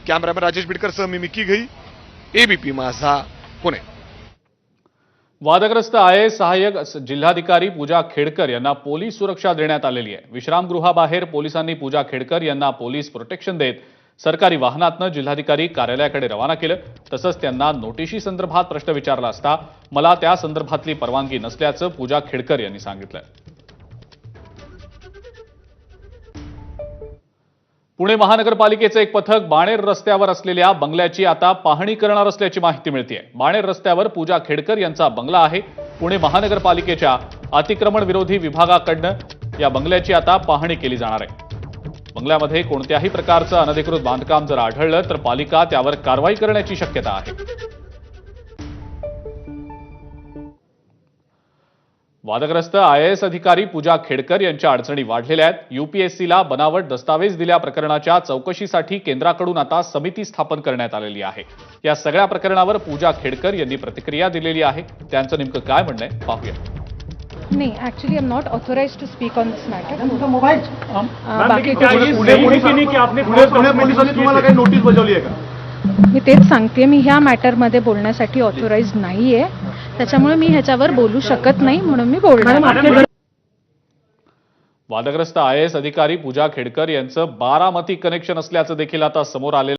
Cameraman Rajesh बिडकरसह मी Mickey Ghai, ABP माझा, पुणे। वादग्रस्त IAS सहाय्यक जिल्हाधिकारी पूजा खेडकर यांना पोलीस सुरक्षा देण्यात आलेली आहे। विश्रामगृहाबाहेर पोलिसांनी पूजा खेडकर यांना पोलीस प्रोटेक्शन देत सरकारी वाहनातनं जिल्हाधिकारी कार्यालयाकडे रवाना केलं। तसंच त्यांना नोटिशी संदर्भात प्रश्न विचारला असता मला त्या संदर्भातली परवानगी नसल्याचं पूजा खेडकर यांनी सांगितलं। पुणे महानगरपालिकेचं एक पथक बाणेर रस्त्यावर असलेल्या बंगल्याची आता पाहणी करणार असल्याची माहिती मिळतेय। बाणेर रस्त्यावर पूजा खेडकर यांचा बंगला आहे। पुणे महानगरपालिकेच्या अतिक्रमण विरोधी विभागाकडनं या बंगल्याची आता पाहणी केली जाणार आहे। बंगल्यामध्ये कोणत्याही प्रकारचं अनधिकृत बांधकाम जर आढळलं तर पालिका त्यावर कारवाई करण्याची शक्यता आहे। वादग्रस्त आयएएस अधिकारी पूजा खेडकर यांच्या अडचणी वाढलेल्या आहेत। यूपीएससीला बनावट दस्तावेज दिल्या प्रकरणाच्या चौकशीसाठी केंद्राकडून आता समिती स्थापन करण्यात आलेली आहे। या सगळ्या प्रकरणावर पूजा खेडकर यांनी प्रतिक्रिया दिलेली आहे। त्यांचं नेमकं काय म्हणणं आहे पाहूया। नहीं, actually I am not authorised to speak on this matter. Mobile बाकी पोलिसांनी तुम्हाला काही नोटीस बजावली आहे का? मी तेच सांगते, मी ह्या मॅटरमध्ये बोलण्यासाठी ऑथोराइज्ड नाहीये, त्याच्यामुळे मी ह्याच्यावर बोलू शकत नाही, म्हणून मी बोलणार नाही। वादग्रस्त आयएएस अधिकारी पूजा खेडकर यांचं बारामती कनेक्शन असल्याचं देखील आता समोर आलेलं